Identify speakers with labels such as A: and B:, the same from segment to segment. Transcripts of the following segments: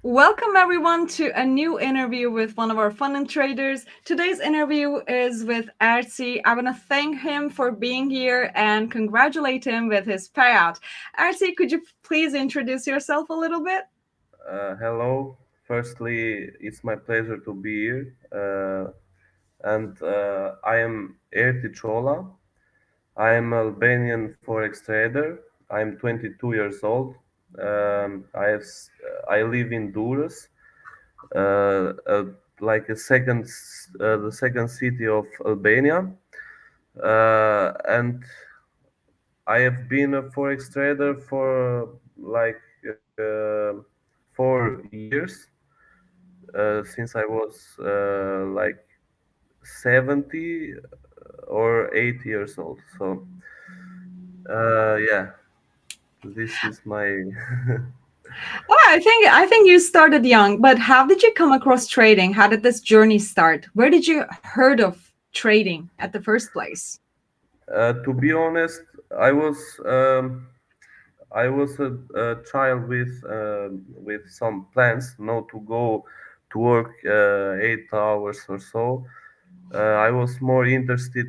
A: Welcome everyone to a new interview with one of our fund traders. Today's interview is with Erti. I want to thank him for being here and congratulate him with his payout. Erti, could you please introduce yourself a little bit?
B: Hello. Firstly, it's my pleasure to be here. And I am Erti. I am Albanian forex trader. I'm 22 years old. I live in Durrës, like the second city of Albania. And I have been a forex trader for like 4 years since I was like 70 or 8 years old. So yeah, this is my
A: Oh, I think you started young, but how did you come across trading? How did this journey start? Where did you heard of trading at the first place?
B: to be honest, I was I was a child with some plans not to go to work 8 hours or so. I was more interested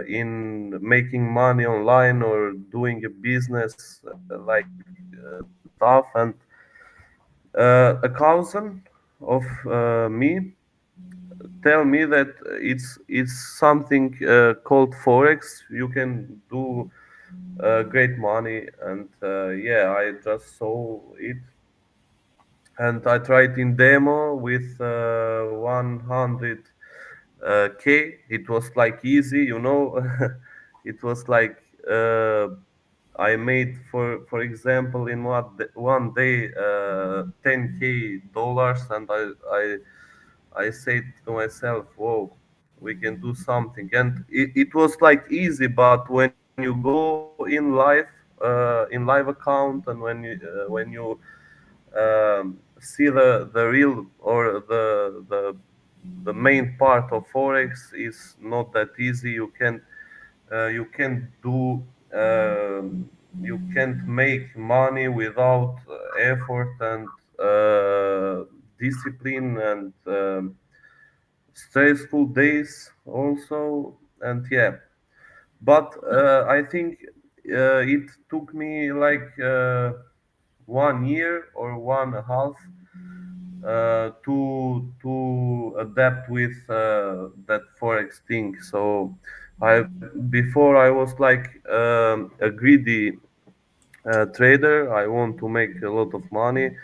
B: in making money online or doing a business stuff. And a cousin of me tell me that it's something called forex. You can do great money, and yeah, I just saw it and I tried in demo with 100 K. It was like easy, you know. It was like I made, for example, in one day 10K dollars, and I said to myself, "Whoa, we can do something." And it was like easy, but when you go in live account, and when you see the real or the main part of forex is not that easy. You can do you can't make money without effort and discipline and stressful days also. And yeah, but I think it took me like 1 year or 1.5 to adapt with that forex thing. So I before I was like a greedy trader. I want to make a lot of money,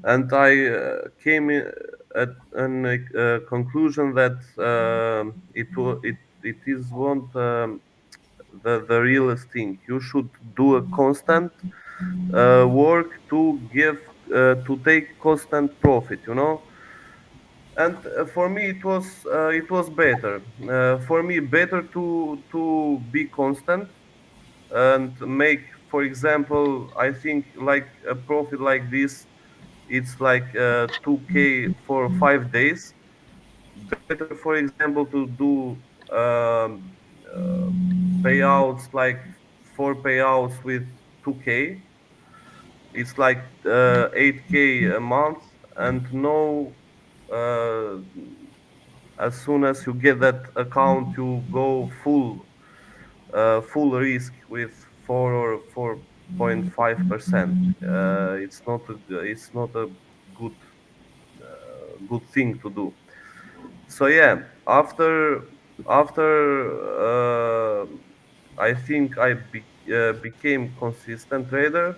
B: and I came at a conclusion that it is one the realest thing. You should do a constant work to give to take constant profit. You know. And for me, it was better. For me, better to be constant and make, for example, I think like a profit like this, it's like 2K for 5 days. Better, for example, to do payouts like 4 payouts with 2K. It's like 8K a month, and no, uh, as soon as you get that account, you go full risk with 4 or 4.5%. It's not a good good thing to do. So yeah, after I think became consistent trader.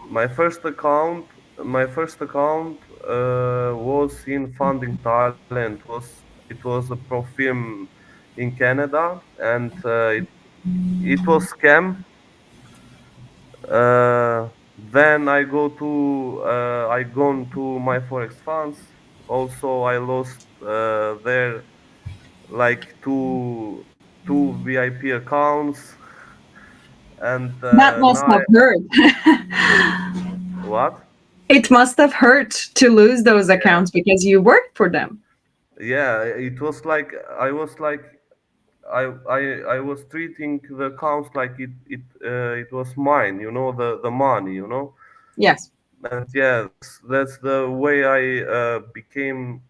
B: My first account was in funding Thailand. It was a pro firm in Canada, and it was scam. Then I gone to my forex funds. Also, I lost there like two VIP accounts, and
A: That must
B: now
A: have hurt.
B: what?
A: It must have hurt to lose those
B: Yeah,
A: accounts because you worked for them.
B: yeah. It was like I was treating the accounts like it was mine. You know, the money. You know.
A: Yes.
B: and yeah, that's the way I became.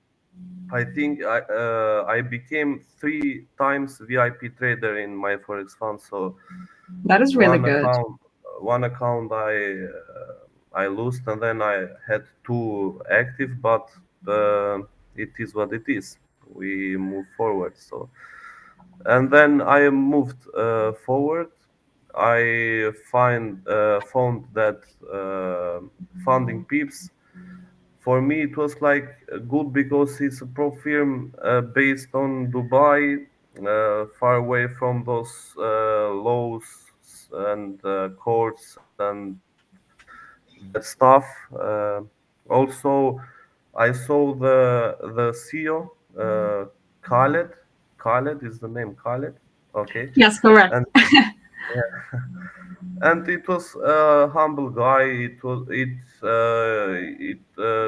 B: I think I became 3 times VIP trader in my forex fund. So
A: That is really
B: one
A: good.
B: account, one account I lost, and then I had two active. But it is what it is. We move forward. So and then I moved forward. I found that funding pips for me it was like good because it's a pro firm based on Dubai, far away from those laws and courts and that stuff. Also, I saw the CEO, Khaled. Khaled is the name. Khaled. Okay,
A: Yes, correct.
B: and and it was a humble guy. It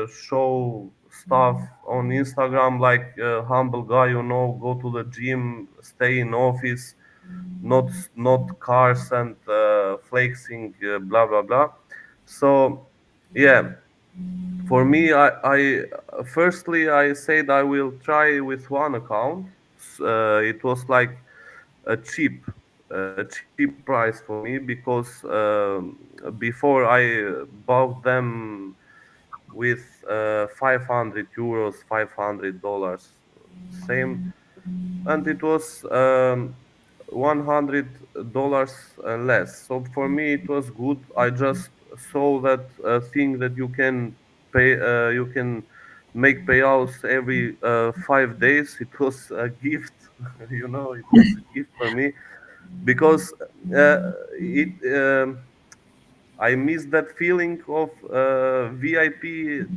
B: show stuff on Instagram like a humble guy, go to the gym, stay in office, not cars and flexing, blah blah blah. So yeah, for me, I firstly I said I will try with one account. It was like a cheap price for me because before I bought them with 500 euros, $500, same, and it was $100 less. So for me, it was good. I just saw that thing that you can make payouts every 5 days. It was a gift, it was a gift for me because uh, it. I miss that feeling of VIP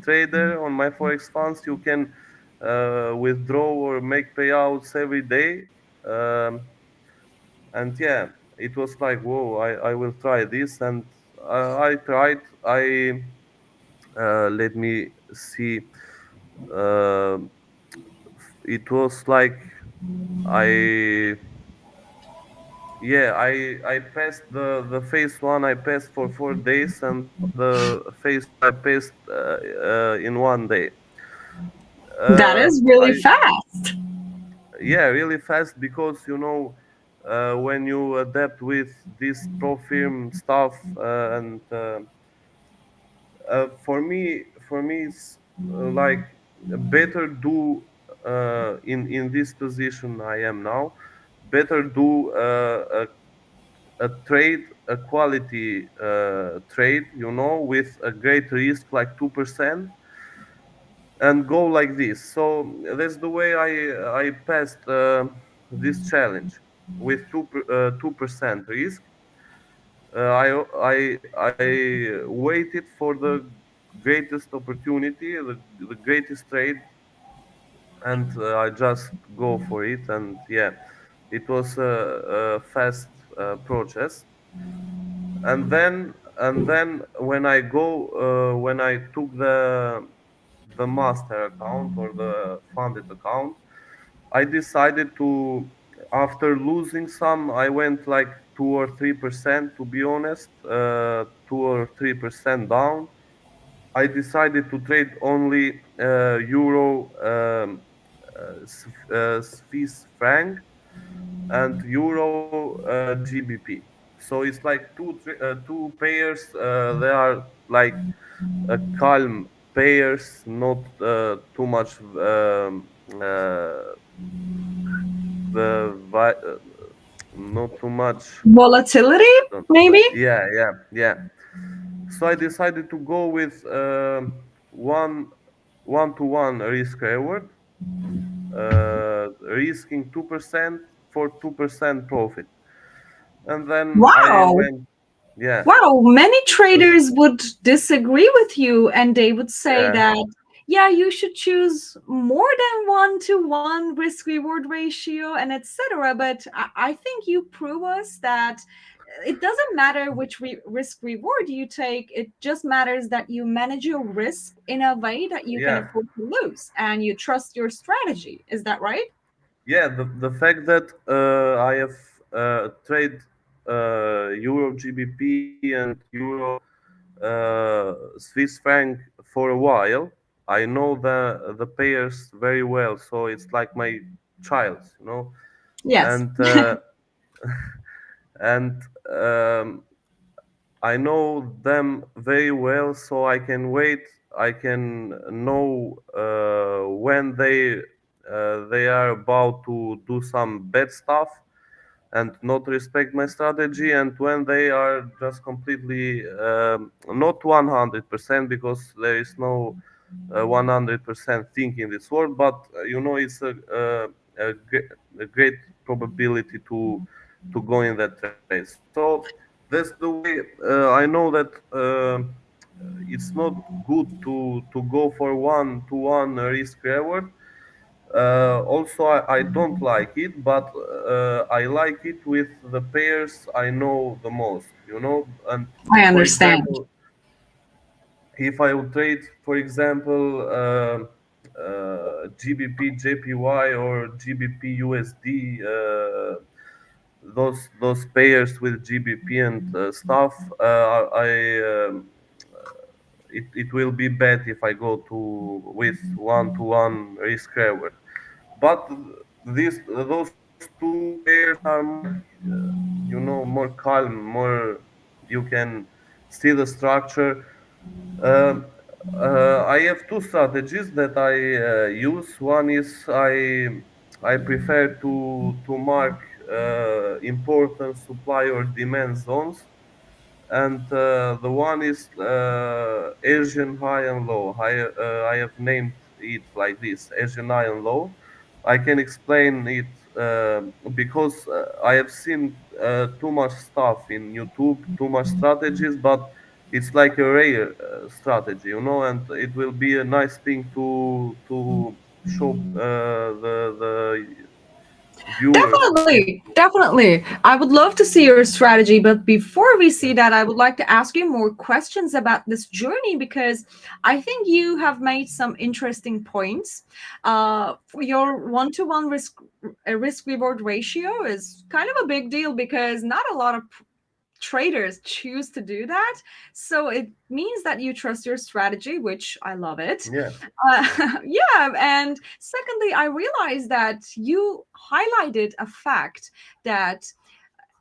B: trader on my forex funds. You can withdraw or make payouts every day. Um, and yeah, it was like, whoa, I will try this. And I tried. Let me see. Uh, it was like, I, yeah, I passed the phase one. I passed for 4 days, and the phase two I passed in one day.
A: That is really
B: I
A: fast.
B: Yeah, really fast because when you adapt with this pro firm stuff and for me it's like better do in this position I am now, better do a trade, a quality trade, with a great risk like 2%, and go like this. So that's the way I passed this challenge with 2% risk. I waited for the greatest opportunity, the greatest trade, and I just go for it. And yeah, it was a fast process. And then when I took the master account or the funded account, I decided to, after losing some, I went like 2 or 3%, to be honest, 2 or 3% down. I decided to trade only euro, Swiss franc, and euro GBP. So it's like two pairs. They are like calm pairs, not too much not too much.
A: Volatility,
B: I don't.
A: maybe?
B: Yeah, yeah, yeah. So I decided to go with one one to one risk reward, risking 2% for 2% profit, and then I
A: Wow.
B: went. Yeah,
A: Wow, many
B: it was.
A: traders would disagree with you and they would say
B: Yeah,
A: that, yeah, you should choose more than 1 to 1 risk reward ratio and etc. But I think you prove us that it doesn't matter which risk reward you take, it just matters that you manage your risk in a way that you can
B: yeah,
A: afford to lose and you trust your strategy. Is that right?
B: yeah. The fact that I have trade euro GBP and euro Swiss franc for a while. I know the payers very well, so it's like my child, you know.
A: Yes,
B: And and I know them very well, so I can wait. I can know when they are about to do some bad stuff and not respect my strategy, and when they are just completely not 100%, because there is no 100% thing in this world, but it's a great probability to go in that race. So that's the way. I know that it's not good to go for 1-to-1 risk reward. Also, I don't like it, but I like it with the pairs I know the most, And
A: I
B: for
A: understand.
B: example, if I would trade, for example, GBP JPY or GBP USD, those pairs with GBP and stuff, it will be bad if I go to with 1-to-1 risk reward. But those two pairs are more, more calm, more you can see the structure. Um, I have two strategies that I use. One is I prefer to mark important supply or demand zones, and the one is Asian high and low. I have named it like this: Asian high and low. I can explain it because I have seen too much stuff in YouTube, too much strategies, but it's like a rare strategy, and it will be a nice thing to show the viewers.
A: Definitely, definitely. I would love to see your strategy, but before we see
B: Yeah,
A: that, I would like to ask you more questions about this journey because I think you have made some interesting points. For your one-to-one risk reward ratio is kind of a big deal because not a lot of traders choose to do that. So it means that you trust your strategy, which I love it.
B: yeah,
A: Yeah. And secondly, I realized that you highlighted a fact that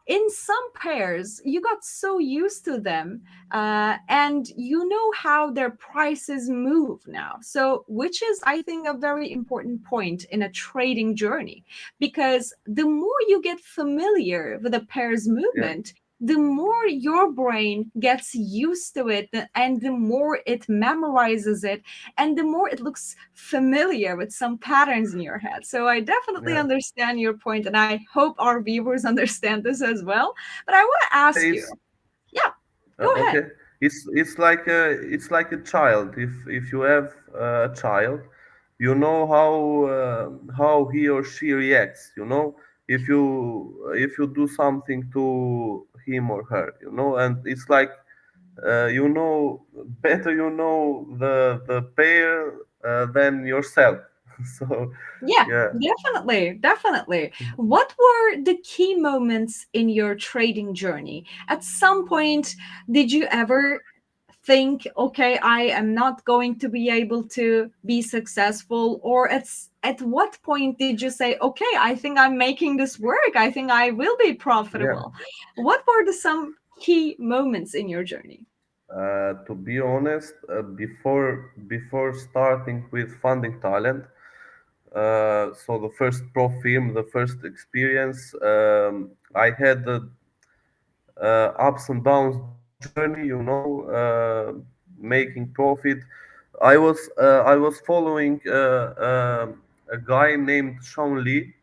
A: in some pairs you got so used to them, and you know how their prices move now, so which is, I think, a very important point in a trading journey, because the more you get familiar with a pair's
B: yeah,
A: movement, the more your brain gets used to it, and the more it memorizes it, and the more it looks familiar with some patterns in your head. So I definitely
B: yeah.
A: understand your point, and I hope our viewers understand this as well. But I want to
B: Yeah,
A: ask you, yeah, go ahead.
B: okay. It's like a child. If you have a child, you know how he or she reacts. If you do something to him or her, and it's like better the pair than yourself. So
A: Yeah,
B: yeah.
A: definitely, definitely. What were the key moments in your trading journey? At some point, did you ever think, okay, I am not going to be able to be successful? Or at what point did you say, okay, I think I'm making this work, I think I will be
B: Yeah.
A: profitable? What were the some key moments in your journey?
B: To be honest, before starting with funding talent, so the first pro film, the first experience, I had the ups and downs journey, making profit. I was following a guy named Sean Lee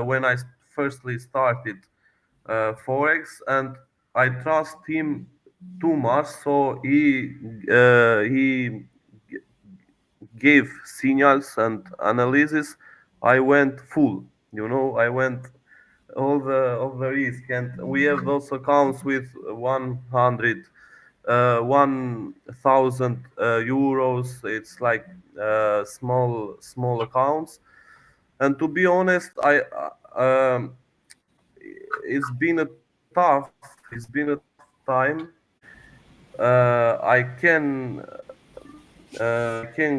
B: when I firstly started forex, and I trust him too much. So he gave signals and analysis. I went full. I went all the risk, and we have those accounts with 1,000 euros. It's like small accounts. And to be honest, it's been a tough time I can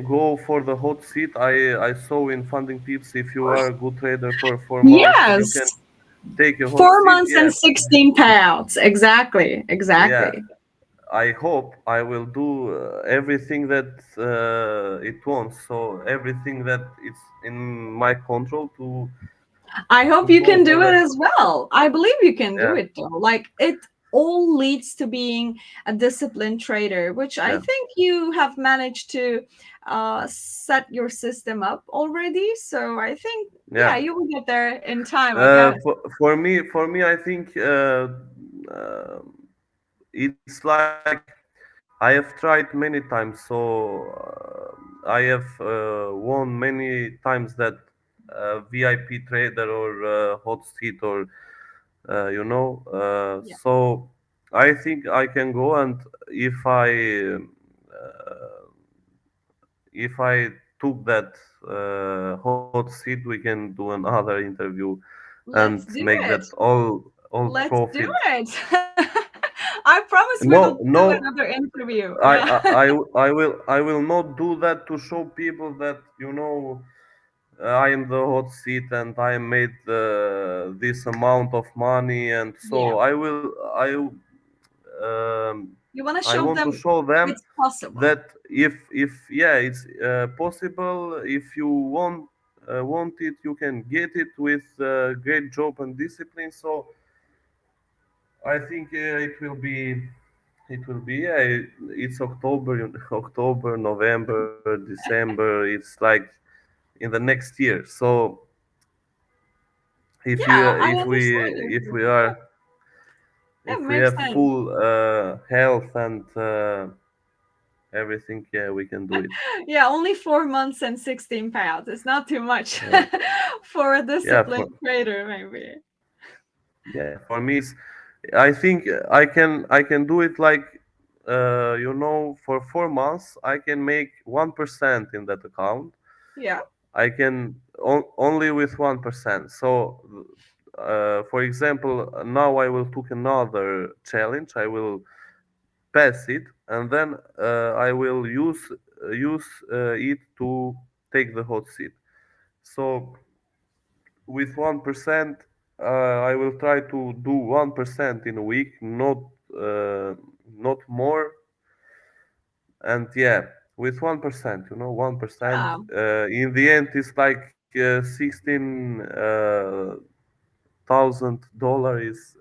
B: go for the hot seat. I saw in Funding Tips, if you are a good trader for 4 months, you can
A: Yes.
B: take a hot
A: Four
B: seat.
A: months
B: Yeah,
A: and 16 payouts. Exactly.
B: yeah.
A: Exactly.
B: I hope I will do everything that it wants. So everything that it's in my control
A: I
B: to
A: hope you
B: go
A: can
B: for
A: do
B: that.
A: it as well. I believe you can do
B: Yeah,
A: it though. Like it all leads to being a disciplined trader, which I
B: yeah,
A: think you have managed to set your system up already. So I think, yeah,
B: yeah.
A: you will get there in time, I guess.
B: For me, I think uh, it's like I have tried many times. So I have won many times that VIP trader or hot seat or
A: Yeah.
B: so I think I can go, and if uh, if I took that hot seat, we can do another interview and
A: Let's do
B: make that
A: it.
B: all
A: Let's do
B: profit.
A: it. I promise we will
B: No,
A: do
B: no,
A: another interview.
B: I,
A: Yeah.
B: I, I will not do that to show people that I am the hot seat and I made this amount of money, and
A: Yeah.
B: so um,
A: You want to
B: I
A: show
B: want to
A: them
B: show them
A: it's possible.
B: that if yeah, it's possible. If you want it, you can get it with great job and discipline. So I think it will be yeah. It's October, October, November, December. It's like in the next year. So if you
A: Yeah, I understand
B: if
A: you.
B: we are
A: It
B: if we
A: makes
B: have
A: sense.
B: full health and everything, yeah, we can do it.
A: Yeah, only 4 months and 16 payouts. It's not too much
B: Yeah,
A: for a
B: yeah,
A: disciplined trader, maybe.
B: yeah. For me, I think I can do it like for 4 months I can make 1% in that account.
A: Yeah.
B: I can only with 1%. So, for example, now I will took another challenge. I will pass it, and then I will use it to take the hot seat. So with 1%, I will try to do 1% in a week, not more. And yeah, with 1%, 1%.
A: Yeah.
B: In the end, it's like $16,000 is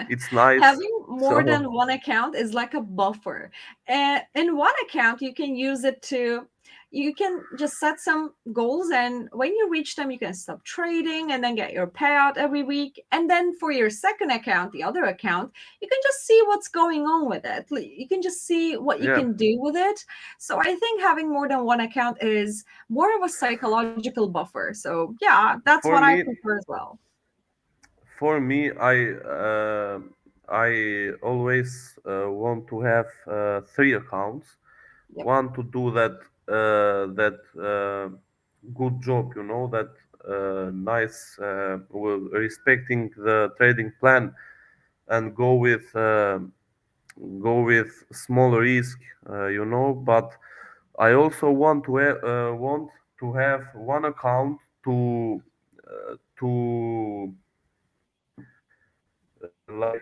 B: it's nice.
A: Having more
B: So
A: than one account is like a buffer. In one account, you can use it to, you can just set some goals, and when you reach them, you can stop trading and then get your payout every week. And then for your second account, the other account, you can just see what's going on with it. You can just see what you
B: yeah,
A: can do with it. So I think having more than one account is more of a psychological buffer. So yeah, that's what
B: for
A: I
B: me,
A: prefer as well.
B: for me, I always want to have three accounts.
A: Yep.
B: One to do that good job, that nice, respecting the trading plan, and go with small risk, But I also want to have one account to like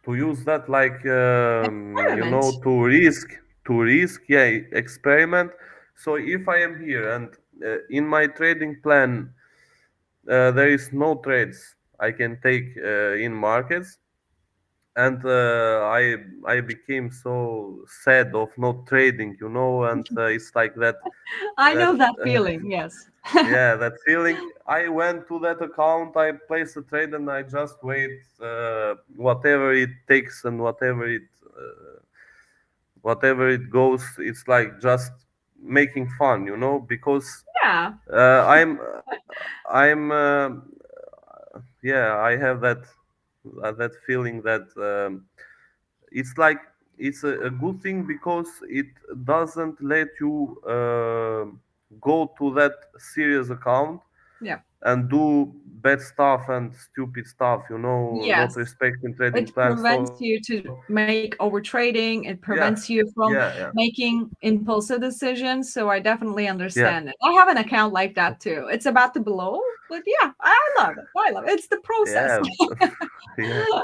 B: to use that like
A: Experiment.
B: to risk, yeah, experiment. So if I am here and in my trading plan there is no trades I can take in markets, and I became so sad of not trading, and it's like
A: I
B: that
A: know that feeling, yes.
B: yeah, that feeling. I went to that account, I placed a trade, and I just wait whatever it takes and whatever it goes. It's like just making fun, because
A: Yeah,
B: I'm yeah, I have that feeling that it's like it's a good thing because it doesn't let you go to that serious account
A: Yeah.
B: and do bad stuff and stupid stuff, not
A: Yes.
B: respecting trading
A: It
B: plans.
A: prevents
B: So
A: you to make over trading. It
B: yeah,
A: prevents you from
B: yeah, yeah,
A: making impulsive decisions. So I definitely
B: yeah,
A: understand it. I have an account like that too. It's about to blow, but yeah, I love it. I love it. It's the process.
B: yeah, yeah.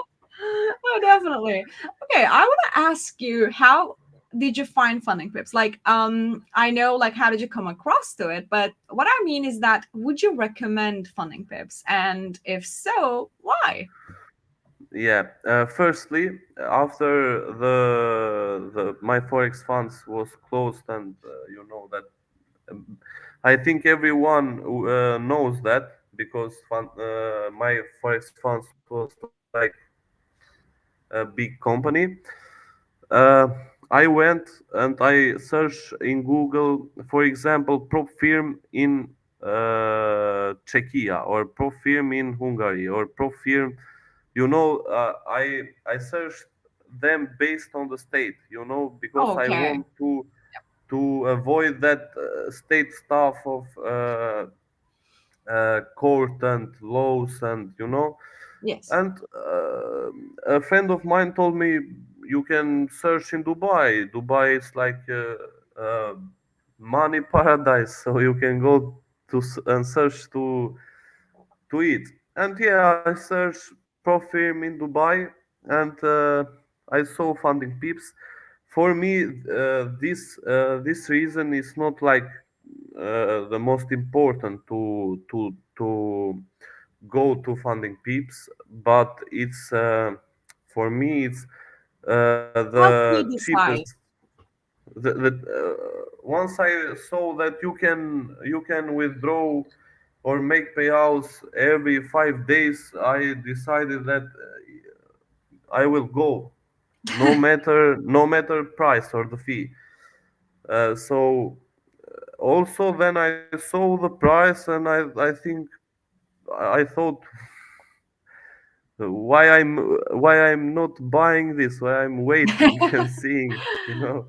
A: Oh, definitely. Okay, I want to ask you, how did you find funding pips? Like, I know, like, how did you come across to it? But what I mean is that, would you recommend funding pips? And if so, why?
B: Yeah. Firstly, after the my forex funds was closed, and that, um, I think everyone knows that, because my forex funds was like a big company. Uh, I went and I searched in Google, for example, prop firm in Czechia, or prop firm in Hungary, or prop firm. I searched them based on the state, because I
A: Okay.
B: want to avoid that state stuff of court and laws, and
A: Yes.
B: and a friend of mine told me, you can search in Dubai. Dubai is like a money paradise, so you can go and search to it. And yeah, I searched pro firm in Dubai, and I saw funding pips. For me, this reason is not like the most important to go to funding peeps, but it's for me it's
A: Help
B: the
A: you
B: cheapest.
A: decide.
B: Once I saw that you can withdraw or make payouts every 5 days, I decided that I will go, no matter price or the fee. So also then I saw the price, and I think I thought, why I'm not buying this, why I'm waiting and seeing, and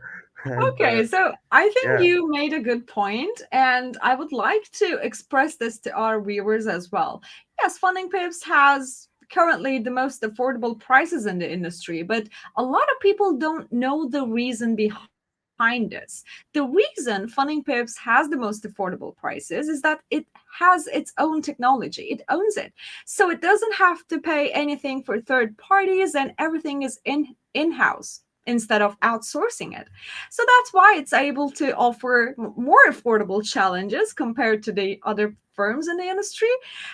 A: Okay, so I think
B: yeah,
A: you made a good point, and I would like to express this to our viewers as well. Yes, Funding Pips has currently the most affordable prices in the industry, but a lot of people don't know the reason behind this. The reason Funding Pips has the most affordable prices is that it has its own technology, it owns it. So it doesn't have to pay anything for third parties, and everything is in-house instead of outsourcing it. So that's why it's able to offer more affordable challenges compared to the other firms in the industry.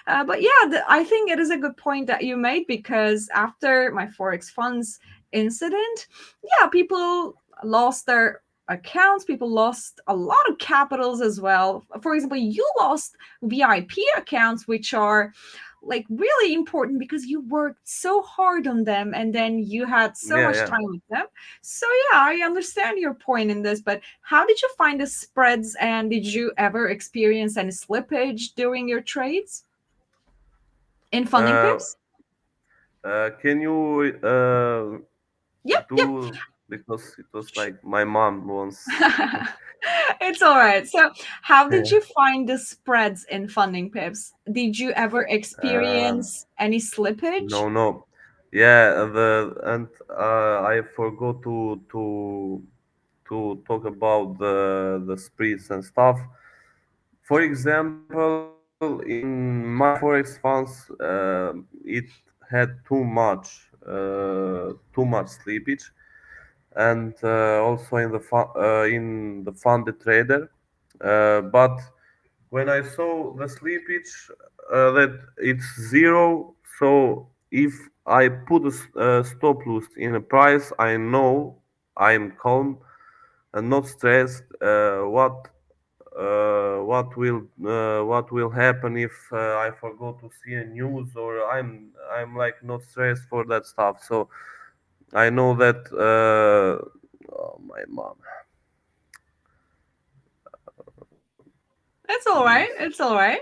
A: But yeah, I think it is a good point that you made, because after my Forex funds incident, yeah, people lost their accounts, people lost a lot of capitals as well. For example, you lost VIP accounts, which are like really important because you worked so hard on them and then you had so
B: yeah,
A: much
B: yeah.
A: time with them. So yeah, I understand your point in this, but how did you find the spreads, and did you ever experience any slippage during your trades in funding
B: uh,
A: pips?
B: can you
A: Yep, yep.
B: do, because it was like my mom once.
A: It's all right. So, how did
B: Yeah.
A: you find the spreads in funding pips? Did you ever
B: uh,
A: experience any slippage?
B: no, no. Yeah, the and I forgot to talk about the spreads and stuff. For example, in my forex funds, it had too much slippage, and also in the funded trader. But when I saw the slippage, that it's zero, so if I put a stop loss in a price, I know I'm calm and not stressed. What will happen if I forgot to see a news, or I'm like not stressed for that stuff. So I know that. Oh, my mom.
A: It's all right. It's all right.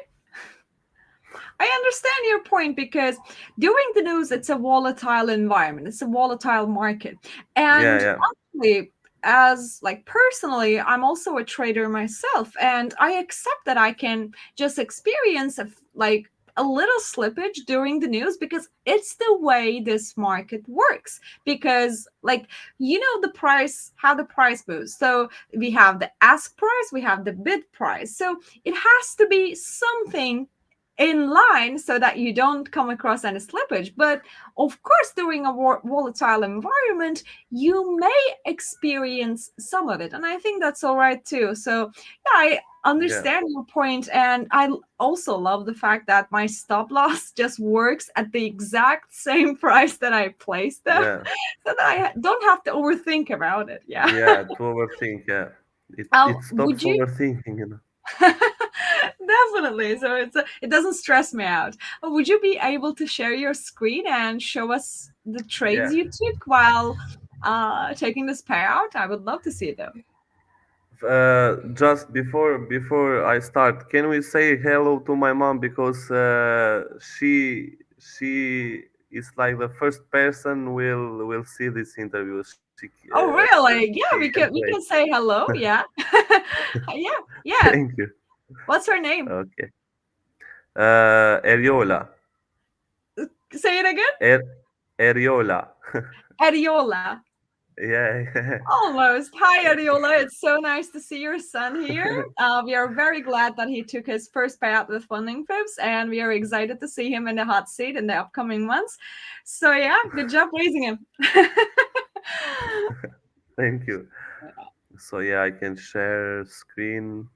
A: I understand your point, because during the news, it's a volatile environment, it's a volatile market.
B: Yeah,
A: And
B: yeah.
A: actually, as like personally, I'm also a trader myself, and I accept that I can just experience like a little slippage during the news because it's the way this market works. Because like, you know, the price, how the price moves. So we have the ask price, we have the bid price. So it has to be something in line so that you don't come across any slippage. But of course, during a volatile environment, you may experience some of it. And I think that's all right too. So, yeah, I
B: Yeah,
A: understand your point. And I also love the fact that my stop loss just works at the exact same price that I placed them
B: yeah,
A: so that I don't have to overthink about it. Yeah.
B: yeah. To overthink, yeah. It
A: Would
B: stops
A: you?
B: overthinking.
A: Definitely. So it doesn't stress me out. Would you be able to share your screen and show us the trades
B: Yeah.
A: you took while taking this payout? I would love to see them.
B: Just before I start, can we say hello to my mom because she is like the first person will see this interview.
A: Oh, really?
B: She
A: Yeah,
B: can't
A: we
B: wait.
A: can say hello. Yeah. Yeah. Yeah.
B: Thank you.
A: What's her name?
B: Okay. Eriola.
A: Say it again.
B: Er Eriola.
A: Ariola.
B: Yeah.
A: Almost. Hi, Ariola. It's so nice to see your son here. We are very glad that he took his first payout with Funding Fibs, and we are excited to see him in the hot seat in the upcoming months. So, yeah, good job raising him.
B: Thank you. So yeah, I can share screen.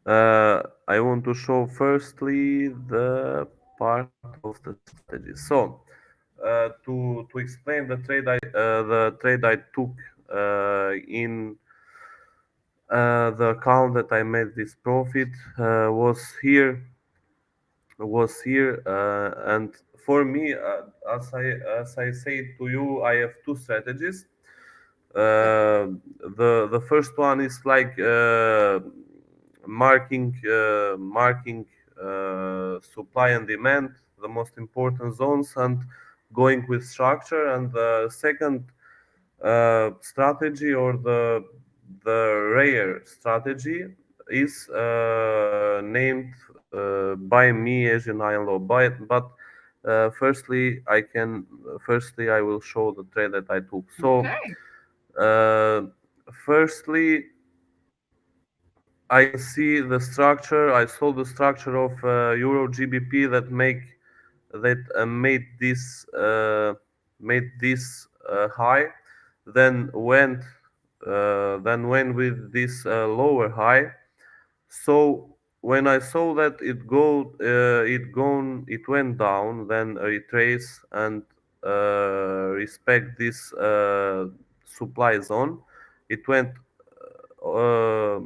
B: I want to show firstly the part of the strategy. So, to explain the trade I took in the account that I made this profit was here, and for me, as I said to you, I have two strategies.
A: Yep.
B: The first one is like marking supply and demand, the most important zones, and going with structure. And the second strategy, or the rare strategy, is named by me as an iron law. But firstly I will show the trade that I took. So
A: Okay.
B: uh, firstly, I can see the structure. I saw the structure of Euro GBP that made this high, then went with this lower high. So when I saw that it went down, then retrace and respect this supply zone. It went uh,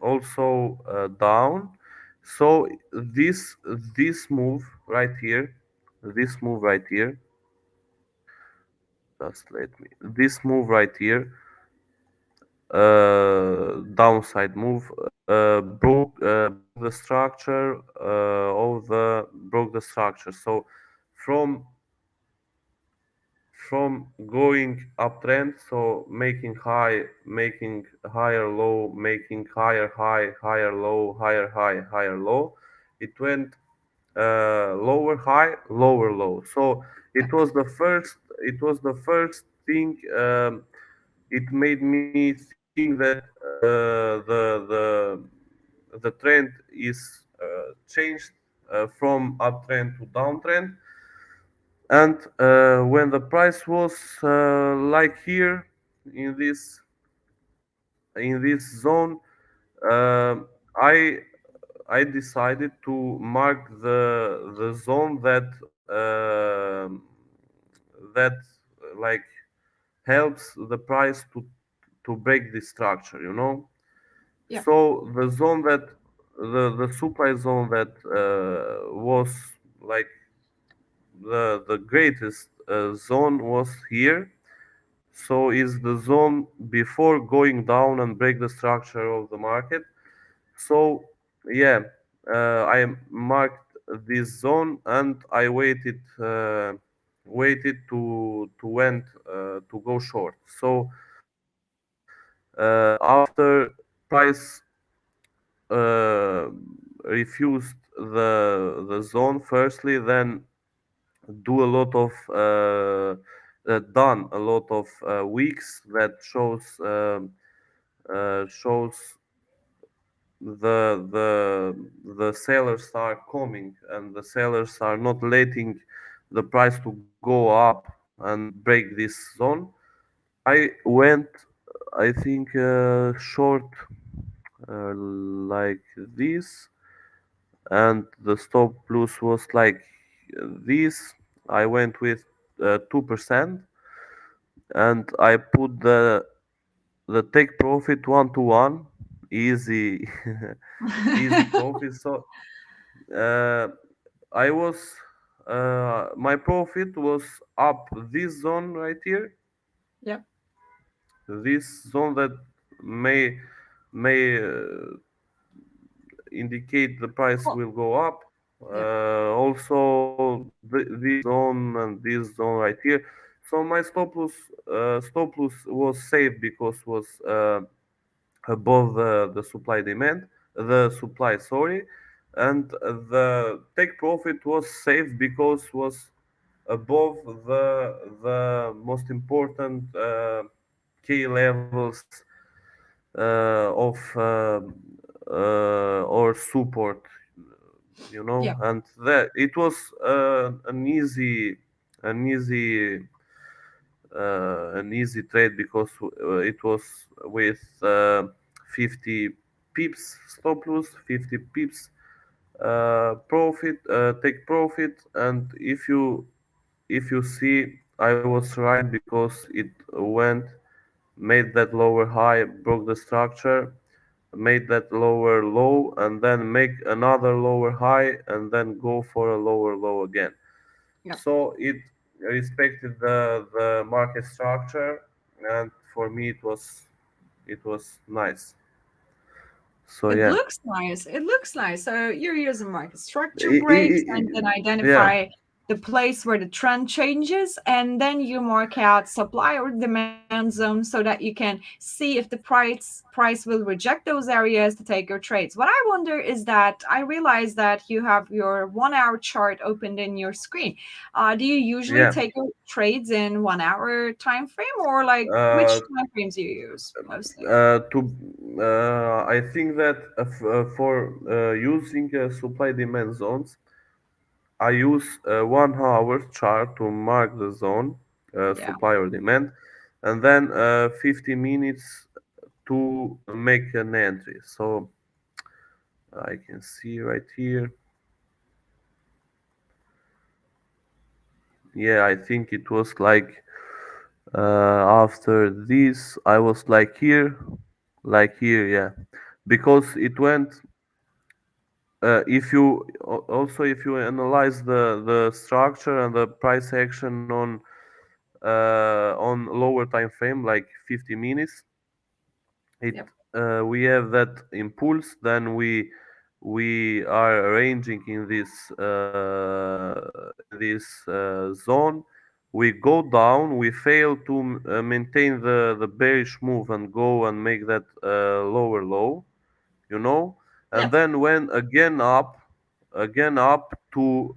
B: also down. So this move right here, this move right here, just let me. This move right here, downside move, broke the structure broke the structure. So from going uptrend, so making high, making higher low, making higher high, higher low, higher high, higher low, it went lower high, lower low. So
A: Yep.
B: it was the first thing. It made me think that the trend is changed from uptrend to downtrend. And when the price was like here, in this zone, uh, I I decided to mark the zone that like helps the price to break this structure,
A: Yep.
B: So the zone that the supply zone that was like the greatest zone was here. So is the zone before going down and break the structure of the market. So yeah, I marked this zone and I waited waited to went to go short. So after price uh, refused the zone firstly, then do a lot of done a lot of weeks that shows the sellers are coming and the sellers are not letting the price to go up and break this zone. I went, I think, short like this, and the stop loss was like this. I went with 2%, and I put the take profit 1 to 1, easy, easy profit. So uh, I was my profit was up this zone right here,
A: Yep.
B: this zone that may indicate the price
A: Well,
B: will go up.
A: yep.
B: Also, this zone and this zone right here. So my stop loss was safe because was above the supply demand, the supply, sorry, and the take profit was safe because was above the most important key levels of or support,
A: Yep.
B: and that it was an easy trade because it was with 50 pips stop loss, 50 pips profit, take profit. And if you see, I was right because it went, made that lower high, broke the structure, made that lower low, and then make another lower high, and then go for a lower low again.
A: Yep.
B: So it respected the market structure, and for me it was nice. So
A: It
B: yeah.
A: looks nice. It looks nice. So you're using market structure
B: I-
A: breaks
B: I-
A: and then
B: I- yeah.
A: identify the place where the trend changes, and then you mark out supply or demand zone so that you can see if the price will reject those areas to take your trades. What I wonder is that I realize that you have your 1 hour chart opened in your screen. Do you usually
B: Yeah.
A: take your trades in 1 hour time frame, or like
B: uh,
A: which time frames do you use mostly?
B: to I think that for using supply demand zones, I use a 1 hour chart to mark the zone,
A: Yeah.
B: supply or demand, and then 50 minutes to make an entry. So I can see right here. Yeah, I think it was like after this, I was like here, yeah, because it went. If you also, if you analyze the structure and the price action on lower time frame, like 50 minutes, it
A: Yep.
B: we have that impulse, then we are arranging in this zone. We go down, we fail to maintain the bearish move and go and make that lower low, you know and
A: Yep.
B: then when again up to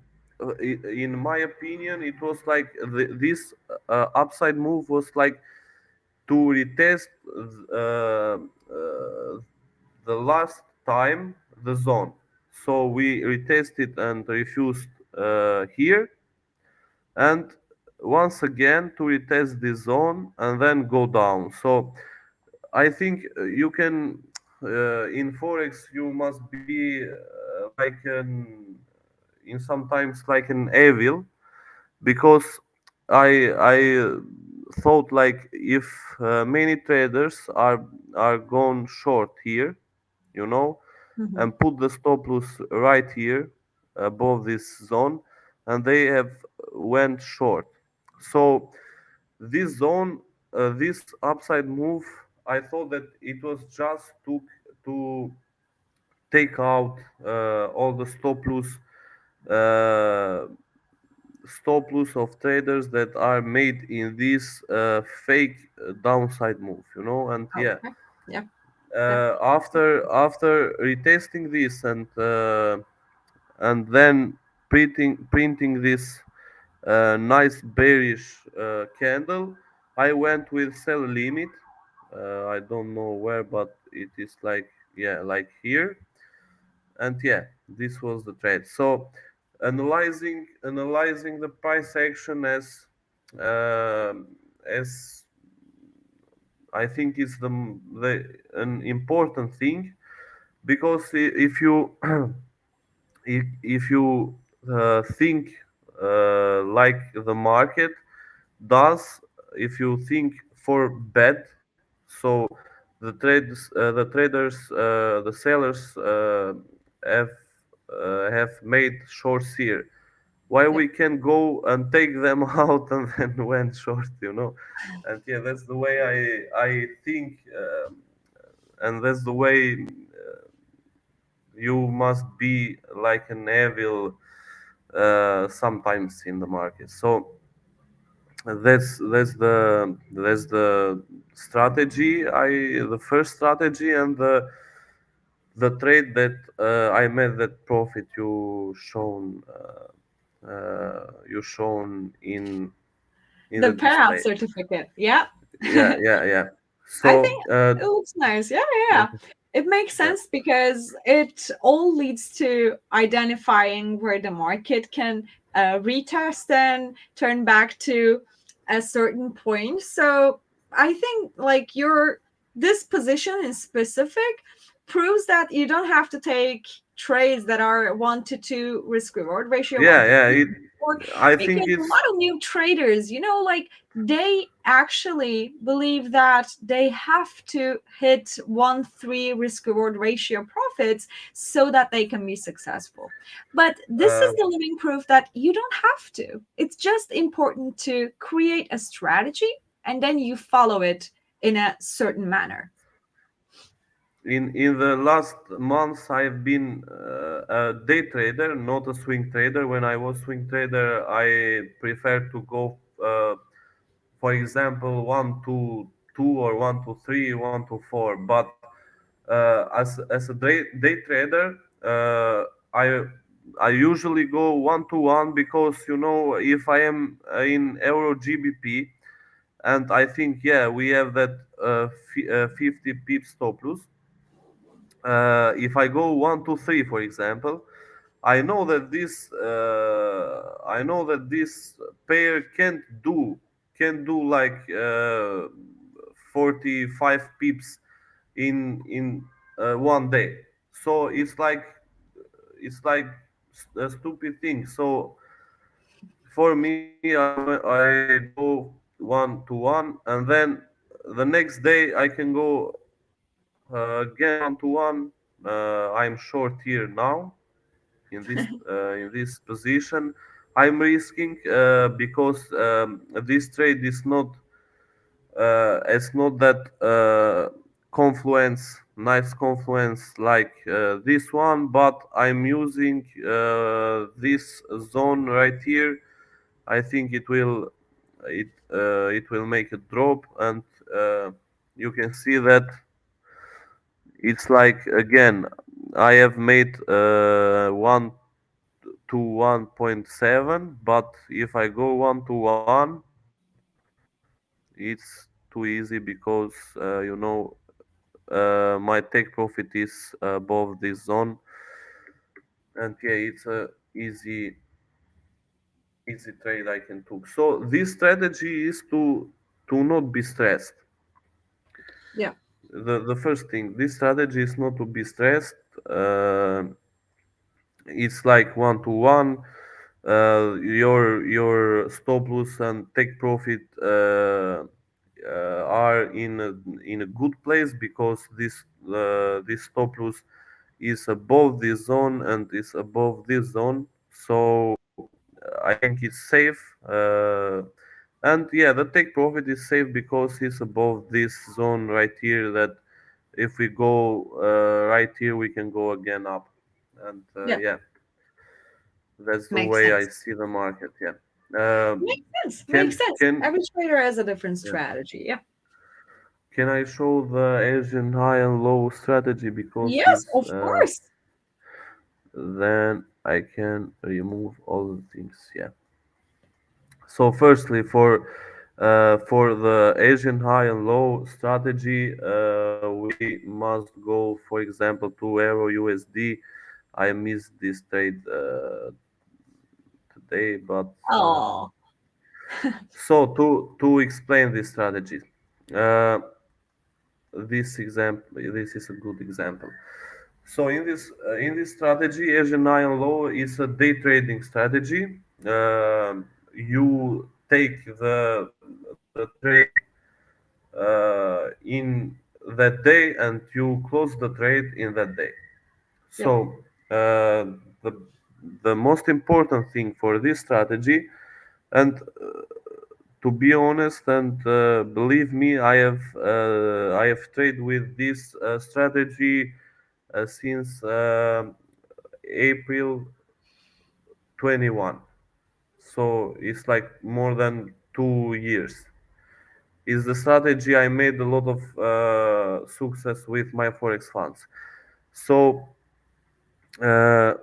B: in my opinion, it was like this upside move was like to retest the last time the zone. So we retested and refused here, and once again to retest this zone and then go down. So I think you can in forex you must be like in sometimes like an evil, because I thought like if many traders are gone short here, you know,
A: Mhm.
B: and put the stop loss right here above this zone, and they have went short. So this zone, this upside move, I thought that it was just to take out all the stop loss uh, stop loss of traders that are made in this fake downside move, and yeah,
A: Okay. Yeah. That
B: after retesting this and then printing this nice bearish candle, I went with sell limit. I don't know where, but it is like, yeah, like here. And yeah, this was the trade. So analyzing the price action um as I think is the an important thing, because if you if you think like the market does, if you think for bad, so the traders, the sellers have have made shorts here. Why
A: yeah.
B: we can go and take them out and then went short. And yeah, that's the way I think, and that's the way you must be like an evil sometimes in the market. So that's the strategy. The first strategy, and the trade that I made that profit you shown in
A: The
B: the
A: payout
B: display.
A: certificate. Yeah.
B: Yeah, yeah, yeah.
A: I think
B: So
A: it looks nice. Yeah, yeah, yeah.
B: okay,
A: It makes
B: yeah.
A: sense because it all leads to identifying where the market can retest and turn back to a certain point. So I think like your this position in specific proves that you don't have to take trades that are 1 to 2 risk reward ratio, one
B: Yeah,
A: to
B: yeah.
A: three or
B: I
A: because
B: think
A: a lot
B: it's
A: of new traders, like they actually believe that they have to hit 1-3 risk reward ratio profits so that they can be successful. But this
B: uh,
A: is the living proof that you don't have to. It's just important to create a strategy and then you follow it in a certain manner.
B: in the last months I've been a day trader, not a swing trader. When I was swing trader, I prefer to go, for example, 1 to 2 or 1 to 3, 1 to 4. But as a day trader, I I usually go 1 to 1, because if I am in Euro GBP, and I think, yeah, we have that 50 pip stop loss. If I go 1 to 3, for example, I know that this pair can't do like 45 pips in 1 day. So it's like a stupid thing. So for me, I go 1 to 1, and then the next day I can go again 1 to 1. I'm short here now in this position. I'm risking, because this trade is not it's not that nice confluence like this one, but I'm using this zone right here. I think it will make a drop, and you can see that it's like, again, I have made 1 to 1.7, but if I go 1 to 1, it's too easy, because my take profit is above this zone. And yeah, it's a easy trade I can took. So this strategy is to not be stressed.
A: Yeah.
B: The first thing, this strategy is not to be stressed. uh, it's like 1 to 1. Your stop loss and take profit are in a good place, because this stop loss is above this zone and is above this zone. So I think it's safe. And yeah, the take profit is safe because it's above this zone right here, that if we go right here, we can go again up. And
A: Yeah.
B: yeah, that's the
A: Makes
B: way I
A: sense.
B: see the market. Yeah. Um,
A: Makes sense. Makes
B: can
A: sense.
B: can
A: Every trader has a different
B: yeah.
A: strategy. Yeah.
B: Can I show the Asian high and low strategy because
A: Yes,
B: it's
A: of course.
B: then I can remove all the things. Yeah. So firstly, for the Asian high and low strategy, we must go, for example, to Euro USD. I missed this trade today, but
A: Oh,
B: so to explain this strategy, uh, this is a good example. So in this strategy, Asian high and low is a day trading strategy. You take the trade in that day and you close the trade in that day.
A: yep.
B: So the most important thing for this strategy, and to be honest and believe me, I have traded with this strategy since April 21. So it's like more than 2 years. Is the strategy I made a lot of success with my forex funds. So uh,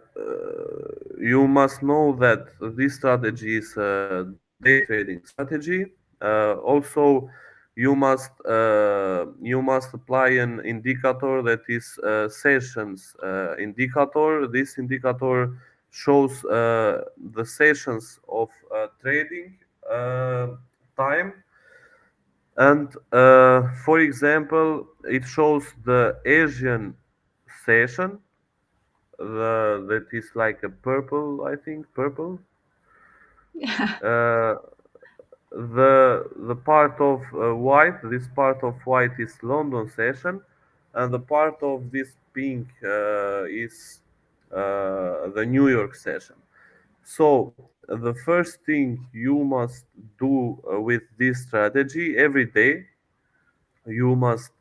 B: you must know that this strategy is a day trading strategy. Also, you must apply an indicator that is sessions indicator. This indicator shows the sessions of trading time, and for example, it shows the Asian session, that is like a purple, I think purple.
A: Yeah.
B: Uh, the part of white, this part of white is London session, and the part of this pink is the New York session. So the first thing you must do with this strategy every day, you must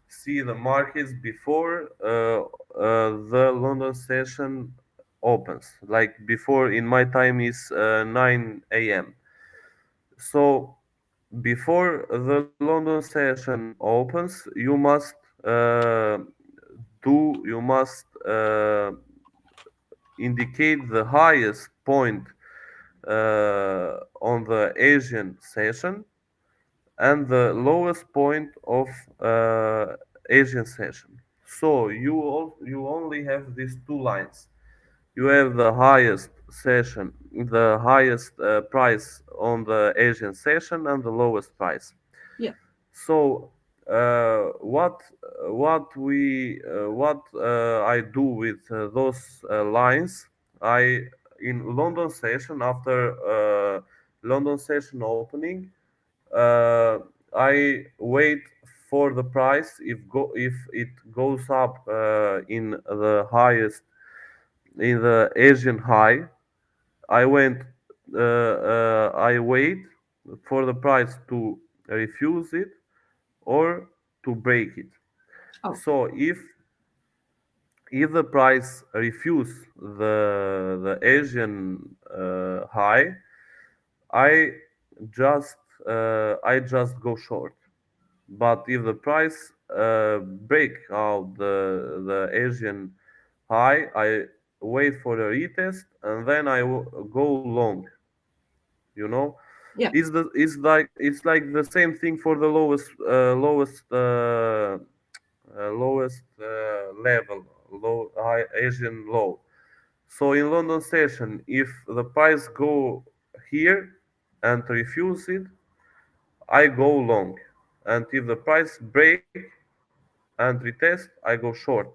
B: see the markets before the London session opens. Like before, in my time is 9 a.m. So before the London session opens, uh, you must indicate the highest point on the Asian session and the lowest point of Asian session. So you only have these two lines. You have the highest session, the highest price on the Asian session, and the lowest price.
A: Yeah.
B: So what I do with those lines, I in London session, after London session opening, uh, I wait for the price. If it goes up in the highest, in the Asian high, I wait for the price to refuse it or to break it.
A: Oh,
B: So if the price refuse the Asian high, I just I just go short. But if the price break out the Asian high, I wait for the retest and then go long. You know,
A: yeah.
B: it's like the same thing for the lowest level, low high Asian low. So in London session, if the price go here and refuse it, I go long, and if the price break and retest, I go short.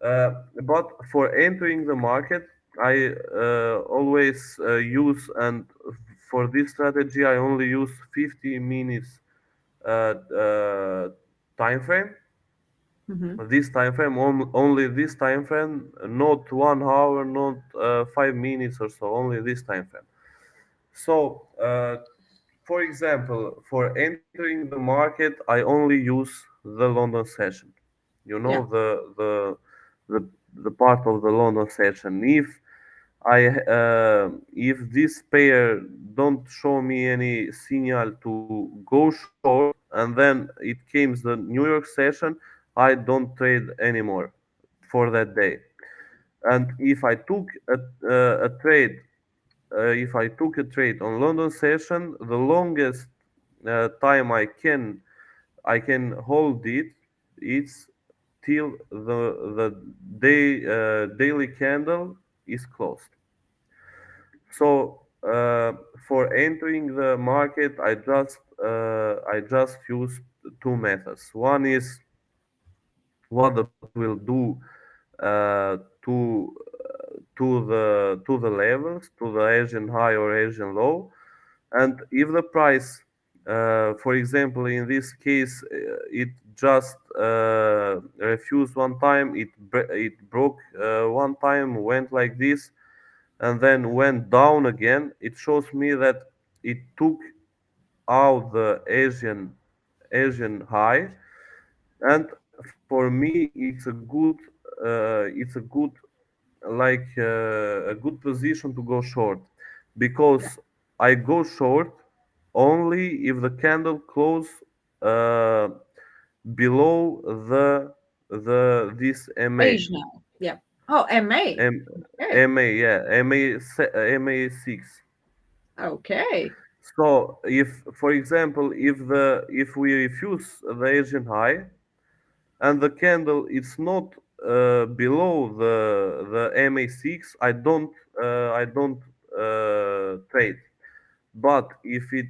B: But for entering the market, I always use, and for this strategy, I only use 50 minutes uh, time frame.
A: Hmm.
B: This time frame, only this time frame, not 1 hour, not 5 minutes or so, only this time frame. So, for example, for entering the market, I only use the London session. You
A: Yeah.
B: know, the the part of the London session. If I if this pair don't show me any signal to go short, and then it comes the New York session, I don't trade anymore for that day. And if I took a trade, if I took a trade on London session, the longest time I can hold it, it's till the daily candle is closed. So for entering the market, I just use two methods. One is what the price will do to the levels, to the Asian high or Asian low, and if the price, for example, in this case, it just refused one time, it broke one time, went like this, and then went down again. It shows me that it took out the Asian high, and for me it's a good like a good position to go short,
A: Yeah.
B: because I go short only if the candle close uh, below the this MA.
A: Asian. Yeah. Oh, MA.
B: M,
A: Okay.
B: yeah, MA6.
A: Okay.
B: So if, for example, if we refuse the Asian high and the candle is not below the MA6, I don't trade. But if it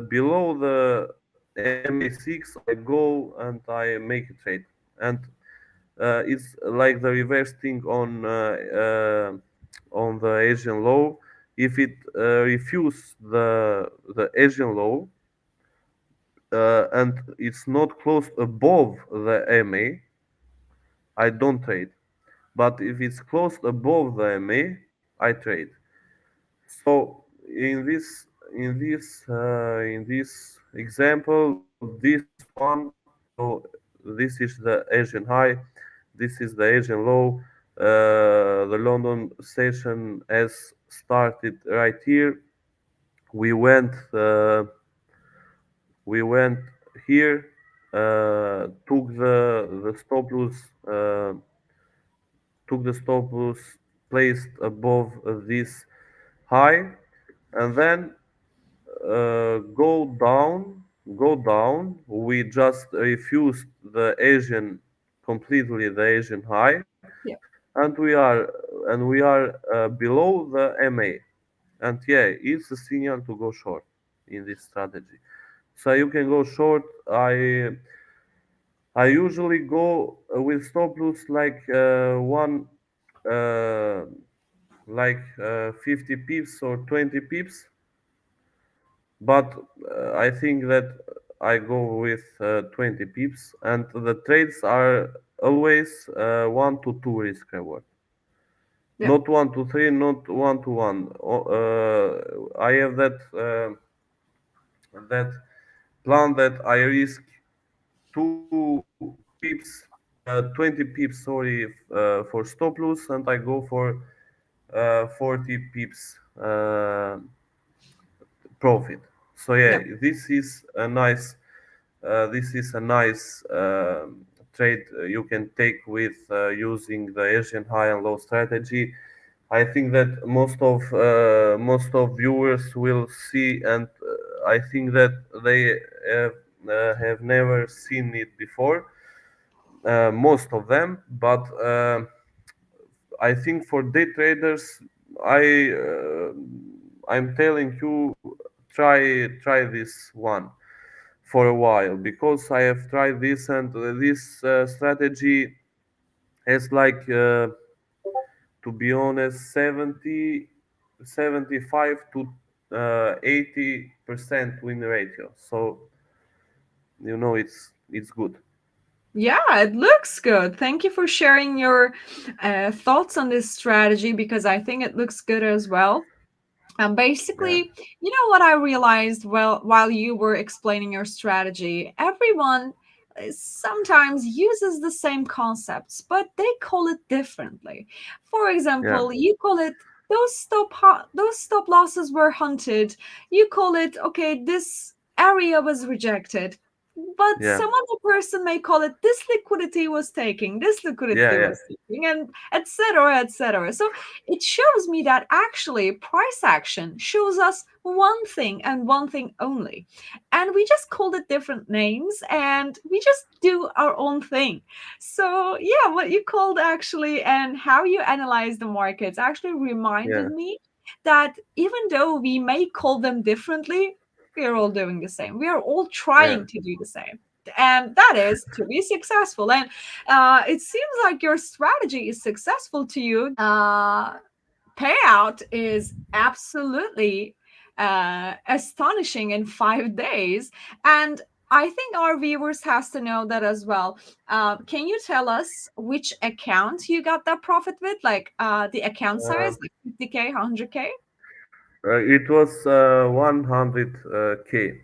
B: below the MA6, I go and I make a trade. And it's like the reverse thing on the Asian low. If it refuse the Asian low, and it's not close above the MA, I don't trade. But if it's close above the MA, I trade. So in this example, this one, so this is the Asian high, this is the Asian low. The London session has started right here. We went uh, we went here, took the stop loss placed above this high, and then go down. We just refused the Asian high,
A: Yeah.
B: and we are below the MA. And yeah, it's a signal to go short in this strategy. So you can go short. I usually go with stop loss like one uh, 50 pips or 20 pips, but I think that I go with 20 pips, and the trades are always 1 to 2 risk reward,
A: Yeah.
B: not 1 to 3, not 1 to 1. I have that plan that I risk 2 pips, 20 pips, sorry, for stop loss, and I go for 40 pips profit. So yeah,
A: Yeah.
B: this is a nice trade you can take with using the Asian high and low strategy. I think that most of viewers will see, and I think that they have never seen it before. Most of them, but I think for day traders, I I'm telling you, try this one for a while, because I have tried this, and this strategy has like to be honest 75 to 80% win ratio. So it's good.
A: Yeah, it looks good. Thank you for sharing your thoughts on this strategy because I think it looks good as well.
B: Yeah,
A: Basically, you know what I realized while you were explaining your strategy? Everyone sometimes uses the same concepts, but they call it differently. For
B: yeah,
A: example, you call it those stop losses were hunted. You call it, okay, this area was rejected, but
B: yeah,
A: some other person may call it, this liquidity was taking, this liquidity
B: yeah, yeah,
A: was taking, and etc., etc. So it shows me that actually price action shows us one thing and one thing only, and we just called it different names and we just do our own thing. So yeah, what you called actually and how you analyze the markets actually reminded
B: yeah,
A: me that even though we may call them differently, we are all doing the same. We are all
B: yeah,
A: trying to do the same. And that is to be successful. And it seems like your strategy is successful to you. Payout is absolutely astonishing in 5 days. And I think our viewers has to know that as well. Can you tell us which account you got that profit with? Like the account
B: uh,
A: size, like 50K, 100K?
B: it was 100K.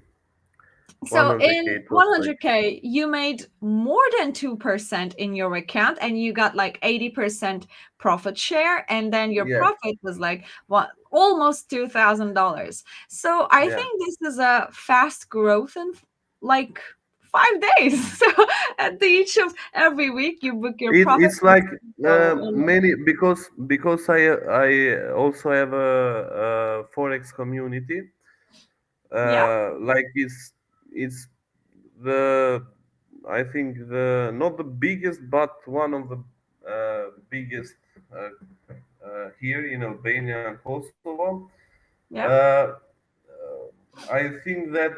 A: So
B: 100K,
A: in
B: it was like,
A: 100K, you made more than 2% in your account and you got like 80% profit share. And then your
B: yeah,
A: profit was like what, almost $2,000. So I
B: yeah.
A: think this is a fast growth in like 5 days. So at the each of every week, you book your profit.
B: It's like
A: So on.
B: many, because I also have a forex community.
A: Yeah,
B: Like it's the, I think, the not the biggest, but one of the biggest uh, here in Albania and Kosovo.
A: yeah,
B: I think that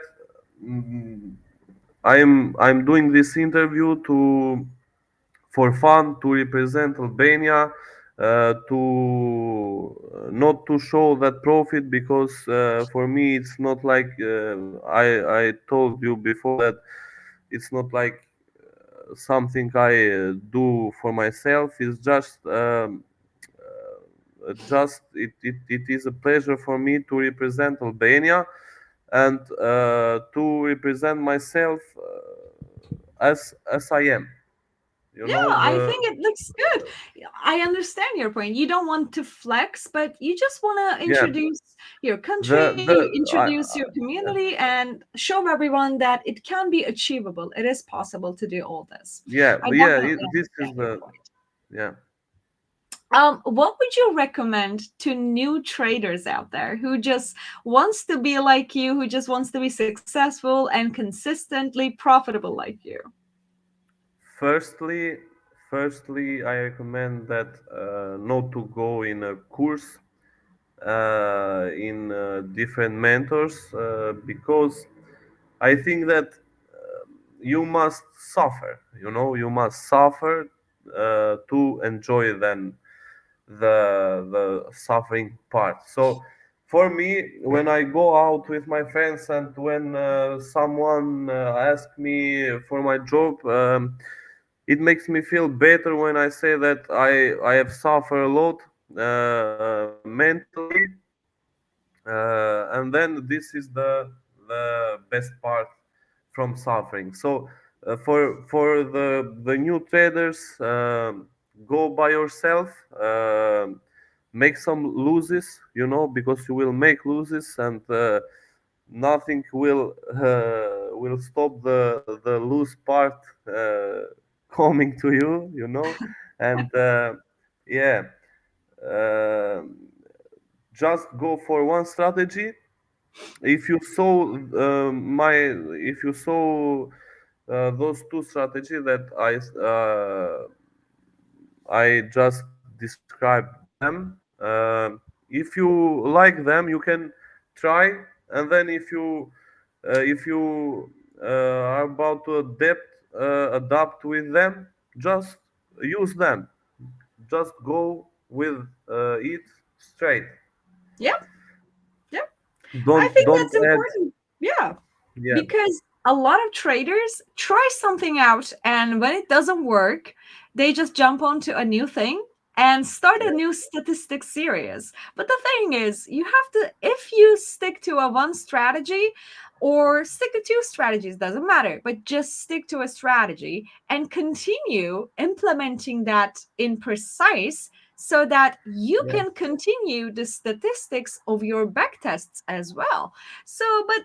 B: mm, I'm doing this interview to for fun, to represent Albania, to not to show that profit, because for me it's not like I told you before that it's not like something I do for myself. It's just it is a pleasure for me to represent Albania and to represent myself as I am. You
A: yeah,
B: know
A: I
B: the
A: think it looks good. I understand your point. You don't want to flex, but you just want to
B: yeah
A: introduce your country,
B: the
A: introduce your
B: yeah,
A: community, and show everyone that it can be achievable. It is possible to do all this.
B: yeah,
A: I
B: yeah,
A: definitely
B: this is
A: understand your
B: the,
A: point.
B: yeah.
A: What would you recommend to new traders out there who just wants to be like you, who just wants to be successful and consistently profitable like you?
B: Firstly, firstly, I recommend that not to go in a course in different mentors, because I think that you must suffer. You know, you must suffer to enjoy then the suffering part. So for me, when I go out with my friends and when someone asks me for my job, it makes me feel better when I say that I have suffered a lot mentally, and then this is the best part from suffering. So for the new traders, go by yourself, make some loses, you know, because you will make loses, and nothing will stop the loose part coming to you, you know. And yeah, uh, just go for one strategy. If you saw if you saw those two strategies that I just described them, if you like them, you can try. And then if you are about to adapt with them, just use them. Just go with it straight.
A: Yeah, yeah. I think
B: Don't
A: that's
B: add.
A: important. Yeah,
B: Yeah,
A: because a lot of traders try something out, and when it doesn't work, they just jump onto a new thing and start a
B: yeah,
A: new statistic series. But the thing is, you have to, if you stick to a one strategy or stick to two strategies, doesn't matter, but just stick to a strategy and continue implementing that in precise so that you
B: Yeah.
A: can continue the statistics of your backtests as well. So, but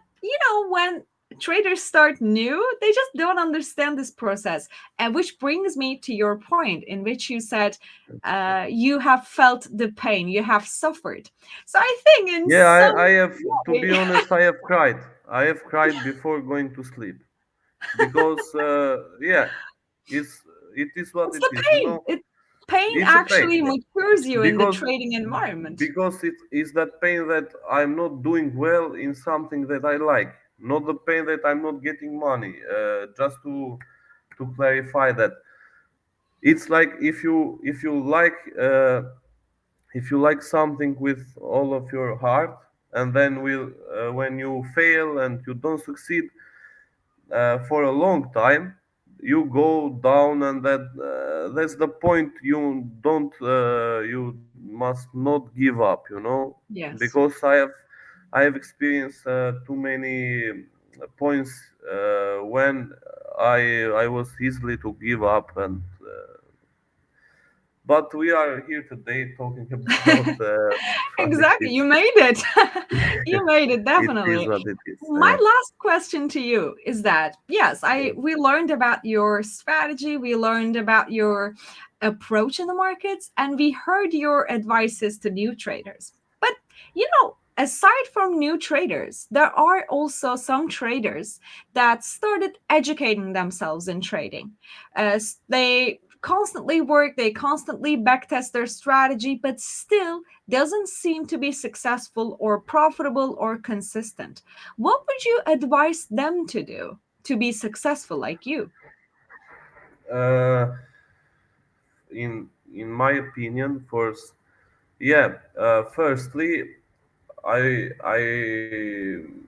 A: when traders start new, they just don't understand this process. And which brings me to your point in which you said you have felt the pain, you have suffered. So I think in
B: Yeah, I
A: some
B: have, to
A: way,
B: be honest, I have cried. I have cried before going to sleep because, yeah, it's it is what
A: it's
B: it
A: the
B: is.
A: pain. Pain
B: It's a pain
A: actually matures you in the
B: because
A: trading environment.
B: it is that pain that I'm not doing well in something that I like, not the pain that I'm not getting money. Just to clarify that, it's like if you like something with all of your heart, and then when you fail and you don't succeed for a long time, you go down, and that's the point. You must not give up,
A: Yes.
B: because I have experienced too many points when I was easily to give up. And but we are here today talking about
A: Exactly. You
B: politics.
A: made it. You made it,
B: It is
A: definitely.
B: what it is.
A: My last question to you is that yes, I
B: Yeah.
A: we learned about your strategy, we learned about your approach in the markets, and we heard your advices to new traders. But aside from new traders, there are also some traders that started educating themselves in trading. They constantly work, they constantly backtest their strategy, but still doesn't seem to be successful or profitable or consistent. What would you advise them to do to be successful like you?
B: Uh, in my opinion, first, yeah. Firstly, I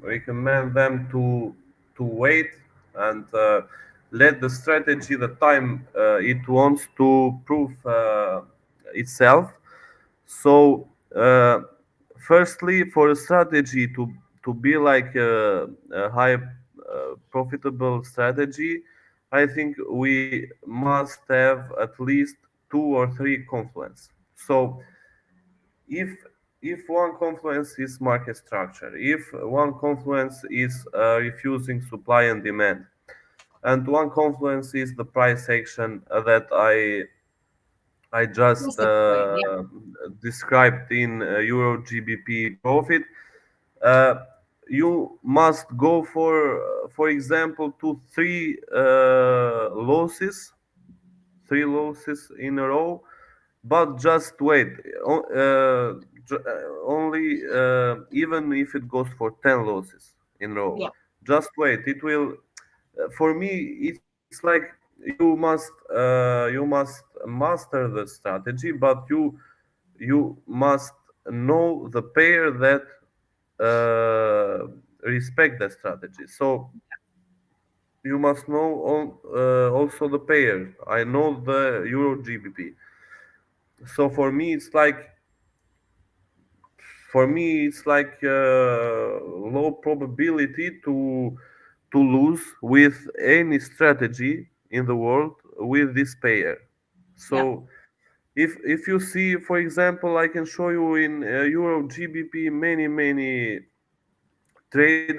B: recommend them to wait and let the strategy the time it wants to prove itself. So, firstly, for a strategy to be like a high profitable strategy, I think we must have at least two or three confluence. So, if one confluence is market structure, if one confluence is refusing supply and demand, and one confluence is the price action that I just
A: Just explain. Yeah.
B: described in Euro GBP profit. Uh, you must go for example, to three losses in a row, but just wait. Only even if it goes for 10 losses in a row,
A: Yeah.
B: just wait. It will. For me, it's like you must master the strategy, but you must know the pair that respect the strategy. So you must know also the pair. I know the Euro GBP. So for me it's like low probability to lose with any strategy in the world with this pair.
A: Yeah.
B: So if you see, for example, I can show you in Euro GBP many traders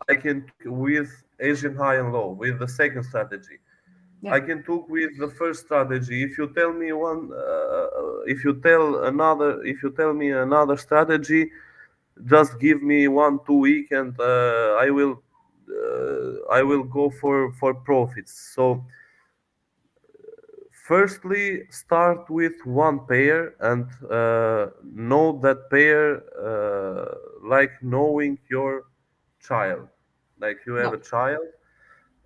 B: I can talk with Asian high and low with the second strategy. I
A: Yeah.
B: can talk with the first strategy. If you tell me one, if you tell me another strategy, just give me 1 2 week, and I will go for profits. So firstly, start with one pair and know that pair like knowing your child, like you
A: Yeah.
B: have a child.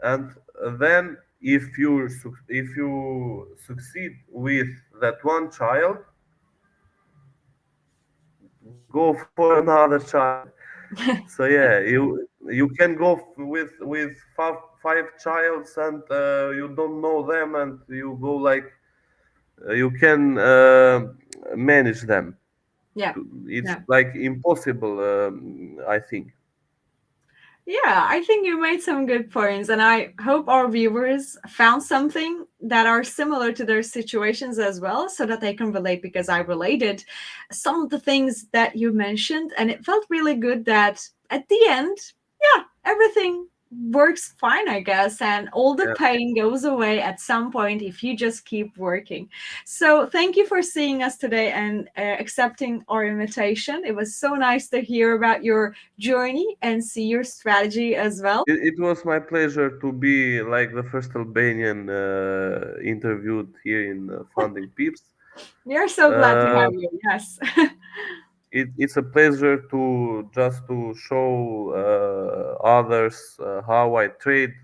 B: And then if you succeed with that one child, go for another child. So yeah, you can go with five childs, and you don't know them, and you go like you can manage them.
A: Yeah.
B: It's
A: Yeah.
B: like impossible, I think.
A: Yeah, I think you made some good points, and I hope our viewers found something that are similar to their situations as well, so that they can relate. Because I related some of the things that you mentioned, and it felt really good that at the end, yeah, everything works fine, I guess, and all the
B: Yeah,
A: pain goes away at some point if you just keep working. So, thank you for seeing us today and accepting our invitation. It was so nice to hear about your journey and see your strategy as well.
B: it was my pleasure to be like the first Albanian interviewed here in Funding Peeps.
A: We are so glad to
B: Uh,
A: have you. Yes.
B: it's a pleasure to just to show others how I trade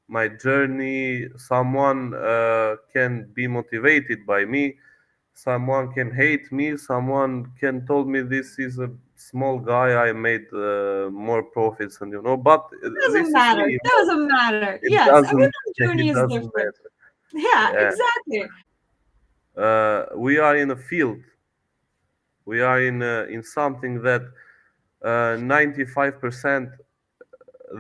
B: my journey. Someone can be motivated by me. Someone can hate me. Someone can told me this is a small guy. I made more profits, and but
A: Doesn't
B: this is
A: matter.
B: me.
A: Doesn't matter.
B: It
A: Yes.
B: doesn't.
A: Everyone's journey
B: It
A: is
B: doesn't
A: different.
B: matter.
A: Yeah,
B: Yeah.
A: exactly.
B: We are in a field. We are in something that 95%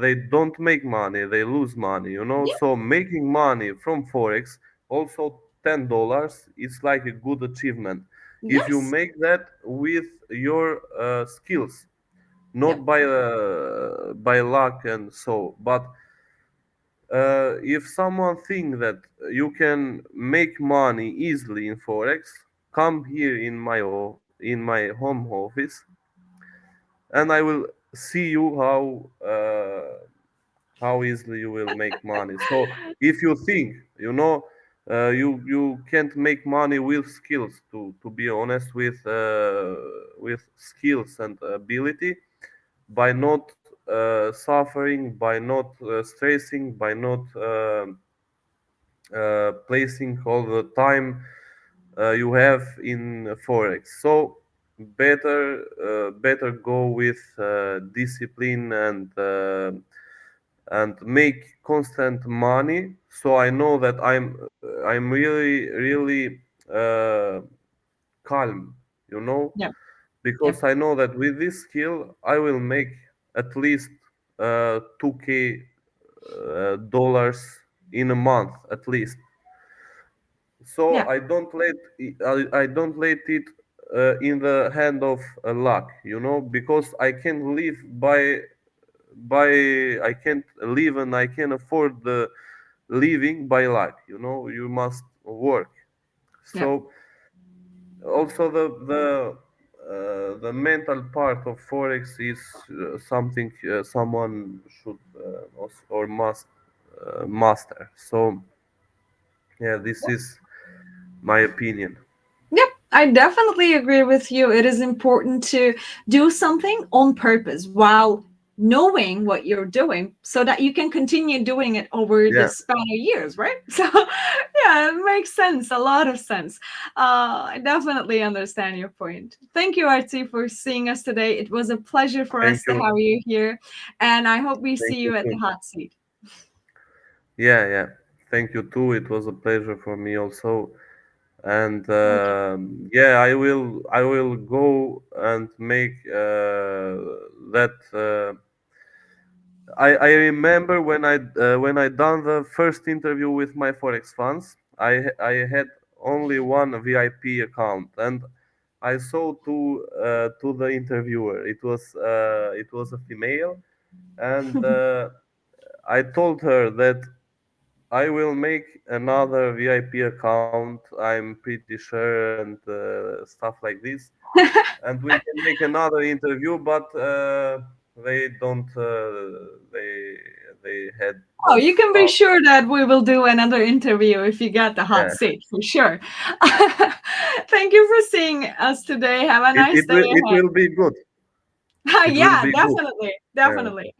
B: they don't make money, they lose money,
A: Yeah.
B: so making money from forex, also $10, it's like a good achievement if you
A: Yes.
B: make that with your skills,
A: Yep.
B: not by luck and so. But if someone think that you can make money easily in forex, come here in my home office, and I will see you how easily you will make money. So if you think, you can't make money with skills. To be honest, with skills and ability, by not suffering, by not stressing, by not placing all the time you have in forex. So better go with discipline and make constant money. So I know that I'm really calm,
A: Yep.
B: because
A: Yep.
B: I know that with this skill I will make at least 2k dollars in a month at least. So
A: Yep.
B: I don't let it in the hand of luck, because I can live by I can't live and I can afford the living by luck. You must work.
A: Yep.
B: So also the mental part of forex is something someone should or must master. So yeah, this is my opinion.
A: Yep, I definitely agree with you. It is important to do something on purpose while knowing what you're doing so that you can continue doing it over the
B: Yeah,
A: span of years, right? So, yeah, it makes sense, a lot of sense. I definitely understand your point. Thank you, Artie, for seeing us today. It was a pleasure for
B: thank
A: us to
B: you.
A: have you here, and I hope we
B: Thank
A: see
B: you
A: you at the
B: too.
A: hot seat.
B: Yeah, yeah. Thank you too. It was a pleasure for me also. And
A: Thank you.
B: yeah, I will go and make that. I remember when I done the first interview with my forex funds. I had only one VIP account, and I saw to the interviewer. It was a female, and I told her that I will make another VIP account. I'm pretty sure, and stuff like this, and we can make another interview. But they don't. They had
A: Oh,
B: the
A: you can be
B: stuff.
A: sure that we will do another interview if you get the hot
B: Yeah,
A: seat, for sure. Thank you for seeing us today. Have a
B: it
A: nice
B: it
A: day
B: will it
A: ahead.
B: will be good. It will
A: Yeah,
B: be good.
A: definitely.
B: Yeah.
A: Definitely.